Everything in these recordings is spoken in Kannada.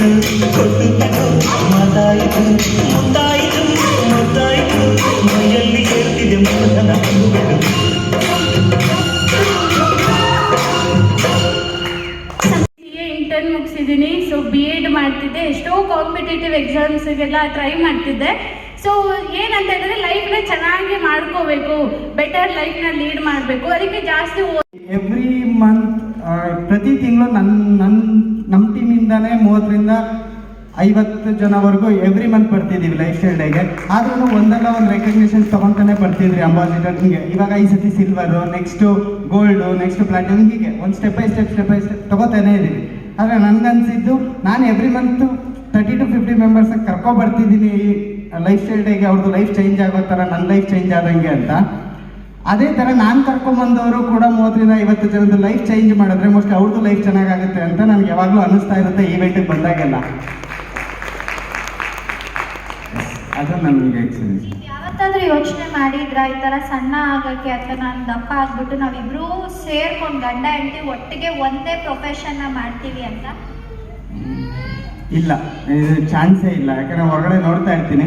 ಕೊಟ್ಟು ಮಾತಾಯಿತು ಮುಂದಾಯಿತು ಮುದ್ದಾಯಿತು ಮೈಯಲ್ಲಿ ಹೇಳ್ತಿದೆ ಮೋಹನ ಇಂಟರ್ನ್ ಮುಗಿಸಿದ್ದೀನಿ. ಸೊ B.Ed ಮಾಡ್ತಿದ್ದೆ. ಎಷ್ಟೋ ಕಾಂಪಿಟೇಟಿವ್ ಎಕ್ಸಾಮ್ಸ್ಗೆಲ್ಲ ಟ್ರೈ ಮಾಡ್ತಿದ್ದೆ. ಸೊ ಏನಂತ ಹೇಳಿದ್ರೆ ಲೈಫ್ನ ಚೆನ್ನಾಗಿ ಮಾಡ್ಕೋಬೇಕು, ಬೆಟರ್ ಲೈಫ್ನ ಲೀಡ್ ಮಾಡಬೇಕು. ಅದಕ್ಕೆ ಜಾಸ್ತಿ ಎವ್ರಿ ಮಂತ್ ಪ್ರತಿ ತಿಂಗಳು ನಮ್ಮ ಟೀಮಿಂದಾನೇ 30ರಿಂದ 50 ಜನವರೆಗೂ ಎವ್ರಿ ಮಂತ್ ಬರ್ತಿದ್ದೀವಿ ಲೈಫ್ ಸ್ಟೈಲ್ ಡೇಗೆ. ಆದ್ರೂ ಒಂದಲ್ಲ ಒಂದು ರೆಕಗ್ನಿಷನ್ಸ್ ತೊಗೊತಾನೆ ಬರ್ತಿದ್ರಿ. ಅಂಬಾಸಿಡರ್ ಹಿಂಗೆ ಇವಾಗ ಈ ಸತಿ silver, next gold, next platinum, ಹೀಗೆ ಒಂದು ಸ್ಟೆಪ್ ಬೈ ಸ್ಟೆಪ್ ತೊಗೋತಾನೆ ಇದ್ದೀವಿ. ಆದರೆ ನನಗನ್ಸಿದ್ದು ನಾನು ಎವ್ರಿ ಮಂತು 30 to 50 ಮೆಂಬರ್ಸ್ ಕರ್ಕೊಬರ್ತಿದ್ದೀನಿ ಲೈಫ್ ಸ್ಟೈಲ್ ಡೇಗೆ. ಅವ್ರದ್ದು ಲೈಫ್ ಚೇಂಜ್ ಆಗೋ ಥರ ನನ್ನ ಲೈಫ್ ಚೇಂಜ್ ಆದಂಗೆ ಅಂತ. ಅದೇ ಥರ ನಾನು ಕರ್ಕೊಂಬಂದವರು ಕೂಡ 30ರಿಂದ 50 ಜನದ ಲೈಫ್ ಚೇಂಜ್ ಮಾಡಿದ್ರೆ ಮೋಸ್ಟ್ಲಿ ಅವ್ರದ್ದು ಲೈಫ್ ಚೆನ್ನಾಗಾಗುತ್ತೆ ಅಂತ ನನಗೆ ಯಾವಾಗಲೂ ಅನ್ನಿಸ್ತಾ ಇರುತ್ತೆ ಈವೆಂಟಿಗೆ ಬಂದಾಗೆಲ್ಲ. ಅದು ನನಗೆ ಎಕ್ಸ್ಪೀರಿಯನ್ಸ್. ಯಾವತ್ತಾದ್ರೂ ಯೋಚನೆ ಮಾಡಿದ್ರಾ ಈ ಥರ ಸಣ್ಣ ಆಗೋಕ್ಕೆ ಅಥವಾ ನಾನು ದಪ್ಪ ಆಗ್ಬಿಟ್ಟು ನಾವಿಬ್ಬರೂ ಸೇರ್ಕೊಂಡು ಗಂಡ ಹೆಂಡತಿ ಒಟ್ಟಿಗೆ ಒಂದೇ ಪ್ರೊಫೆಷನ್ನ ಮಾಡ್ತೀವಿ ಅಂತ? ಇಲ್ಲ, ಇದು ಚಾನ್ಸೇ ಇಲ್ಲ. ಯಾಕಂದರೆ ಹೊರಗಡೆ ನೋಡ್ತಾ ಇರ್ತೀನಿ,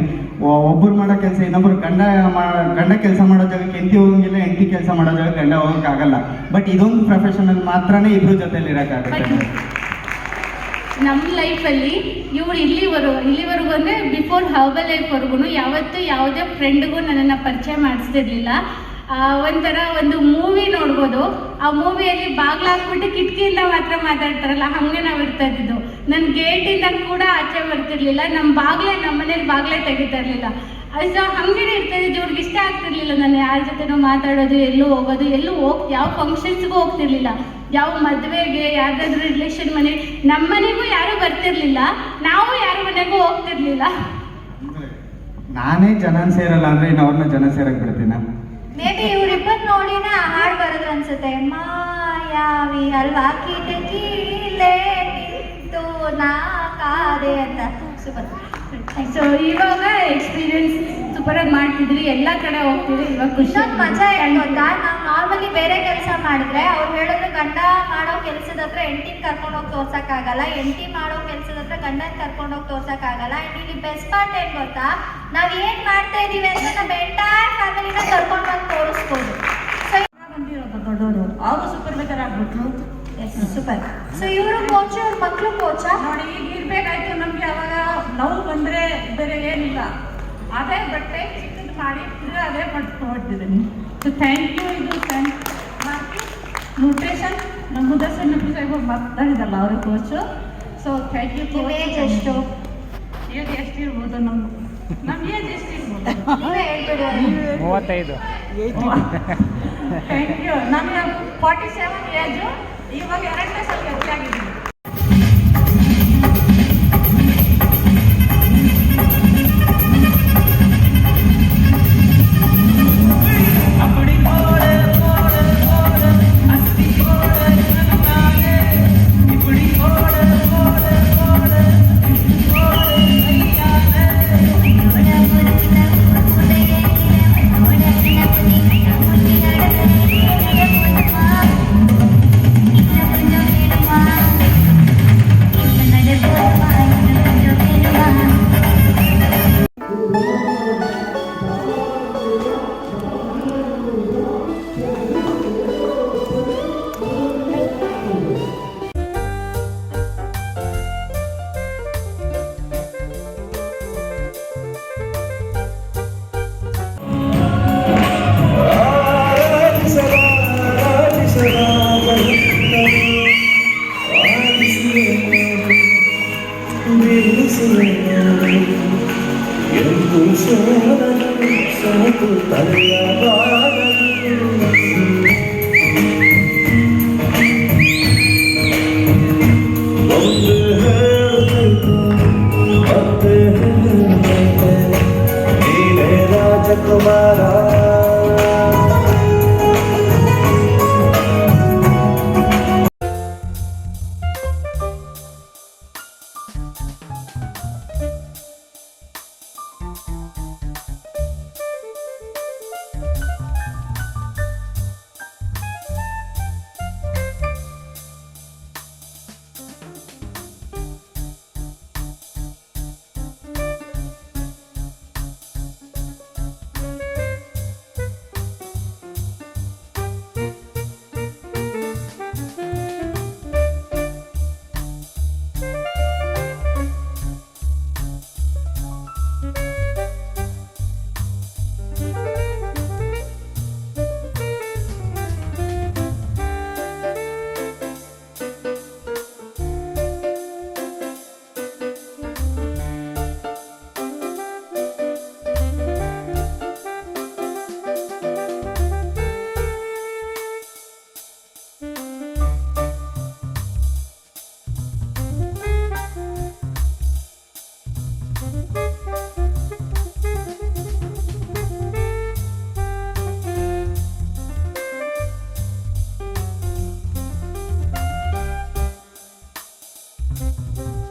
ಒಬ್ಬರು ಮಾಡೋ ಕೆಲಸ ಇನ್ನೊಬ್ರು ಗಂಡ ಕೆಲಸ ಮಾಡೋ ಜಾಗಕ್ಕೆ ಹೆಂಡತಿ ಹೋಗಂಗಿಲ್ಲ, ಹೆಂಡತಿ ಕೆಲಸ ಮಾಡೋ ಜಾಗಕ್ಕೆ ಗಂಡ ಹೋಗೋಕ್ಕಾಗಲ್ಲ. ಬಟ್ ಇದೊಂದು ಪ್ರೊಫೆಷನಲ್ಲಿ ಮಾತ್ರನೇ ಇಬ್ಬರು ಜೊತೆಲಿ ಇರೋಕ್ಕಾಗುತ್ತೆ. ನಮ್ಮ ಲೈಫಲ್ಲಿ ಇವಳು ಇಲ್ಲಿವರೆಗೂ ಅಂದರೆ ಬಿಫೋರ್ ಹರ್ಬಲ್ ಲೈಫ್ವರೆಗೂ ಯಾವತ್ತೂ ಯಾವುದೇ ಫ್ರೆಂಡ್ಗೂ ನನ್ನನ್ನು ಪರಿಚಯ ಮಾಡಿಸ್ತಿರ್ಲಿಲ್ಲ. ಒಂಥರ ಒಂದು ಮೂವಿ ನೋಡ್ಬೋದು, ಆ ಮೂವಿಯಲ್ಲಿ ಬಾಗ್ಲಾಕ್ಬಿಟ್ಟು ಕಿಟಕಿಯಿಂದ ಮಾತ್ರ ಮಾತಾಡ್ತಾರಲ್ಲ, ಹಾಗೆ ನಾವು ಇರ್ತಾ ಇದ್ದಿದ್ದು. ನನ್ನ ಗೇಟಿಂದ ಕೂಡ ಆಚೆ ಬರ್ತಿರ್ಲಿಲ್ಲ, ನಮ್ಮ ಮನೇಲಿ ಬಾಗ್ಲೇ ತೆಗಿತಾ ಇರಲಿಲ್ಲ. ಸೊ ಹಾಗೇ ಇರ್ತಾ ಇದ್ದಿದ್ದು. ಇವ್ರಿಗೆ ಇಷ್ಟ ಆಗ್ತಿರ್ಲಿಲ್ಲ ನಾನು ಯಾರ ಜೊತೆನೂ ಮಾತಾಡೋದು, ಎಲ್ಲೂ ಹೋಗೋದು, ಯಾವ ಫಂಕ್ಷನ್ಸ್ಗೂ ಹೋಗ್ತಿರ್ಲಿಲ್ಲ, ಯಾವ ಮದುವೆಗೆ, ಯಾವ್ದಾದ್ರು ರಿಲೇಷನ್ ಮನೆ, ನಮ್ಮ ಮನೆಗೂ ಯಾರೂ ಬರ್ತಿರ್ಲಿಲ್ಲ, ನಾವು ಯಾರ ಮನೆಗೂ ಹೋಗ್ತಿರ್ಲಿಲ್ಲ. ನಾನೇ ಜನ ಸೇರಲ್ಲ ಅಂದರೆ ಇನ್ನು ಅವ್ರನ್ನ ಜನ ಸೇರಕ್ಕೆ ಬಿಡ್ತೀನಿ. ಮೇ ಬಿ ಇವರಿಬ್ಬರು ನೋಡಿನ ಹಾಡು ಬರೋದು ಅನ್ಸುತ್ತೆ, ಮಾಯಾವಿ ಅಲ್ವಾ ಕಿಟಕಿಲೇ ನಿಂತು ನಾ ಕಾದೆ ಅಂತ. ಸೂಪರ್. ಸೊ ಇವಾಗ ಎಕ್ಸ್ಪೀರಿಯನ್ಸ್ ಸೂಪರಾಗಿ ಮಾಡ್ತಿದ್ರಿ, ಎಲ್ಲ ಕಡೆ ಹೋಗ್ತೀವಿ. ಇವಾಗ ಖುಷಿ ಮಜಾ ಏನು ಗೊತ್ತಾ, ನಾವು ನಾರ್ಮಲಿ ಬೇರೆ ಕೆಲಸ ಮಾಡಿದ್ರೆ ಅವ್ರು ಹೇಳಿದ್ರು ಗಂಡ ಮಾಡೋ ಕೆಲಸದ ಹತ್ರ ಹೆಂಡತಿನ ಕರ್ಕೊಂಡೋಗಿ ತೋರ್ಸೋಕ್ಕಾಗಲ್ಲ, ಹೆಂಡತಿ ಮಾಡೋ ಕೆಲಸದ ಹತ್ರ ಗಂಡನ ಕರ್ಕೊಂಡೋಗಿ ತೋರ್ಸೋಕ್ಕಾಗಲ್ಲ. ಆ್ಯಂಡ್ ಇಲ್ಲಿ ಬೆಸ್ಟ್ ಪಾರ್ಟ್ ಏನು ಗೊತ್ತಾ, ನಾವು ಏನು ಮಾಡ್ತಾ ಇದ್ದೀವಿ ಅಂತ ನಮ್ಮ ಎಂಟೈರ್ ಫ್ಯಾಮಿಲಿನ ಕರ್ಕೊಂಡು ಬಂದು ತೋರಿಸ್ಬೋದು. ಸೊ ಬಂದಿರೋದು ದೊಡ್ಡವರು, ಅವರು ಸೂಪರ್ವೈಸರ್ ಆಗ್ಬಿಟ್ರು. ಸೂಪರ್. ಸೊ ಇವರು ಕೋಚ್, ಅವ್ರ ಮಕ್ಕಳು ಕೋಚ ನೋಡಿ. ಈಗ ಇರಬೇಕಾಯ್ತು ನಮಗೆ, ಅವಾಗ ನೋವು ಬಂದರೆ ಬೇರೆ ಏನಿಲ್ಲ, ಅದೇ ಬಟ್ಟೆ ಚಿಕ್ಕದು ಮಾಡಿ ಅದೇ ಪಡ್ಕೊಡ್ತಿದ್ದೀನಿ. So thank you. ಇದು ನ್ಯೂಟ್ರಿಷನ್ ನಮ್ಮ ಮುದರ್ಸನ್ ಸಾಹೇಬ್ ಮಾತಾಡಿದಲ್ಲ ಅವರು coach. So thank you. Age ಎಷ್ಟು? ಏಜ್ ಎಷ್ಟಿರ್ಬೋದು? ನಮ್ಮ ಏಜ್ ಎಷ್ಟಿರ್ಬೋದು? 35. Thank you. ನಮಗೆ 47 ಏಜು. ಇವಾಗ 2ನೇ ಸಲ ಹೆಚ್ಚಾಗಿದ್ದೀನಿ. Thank you.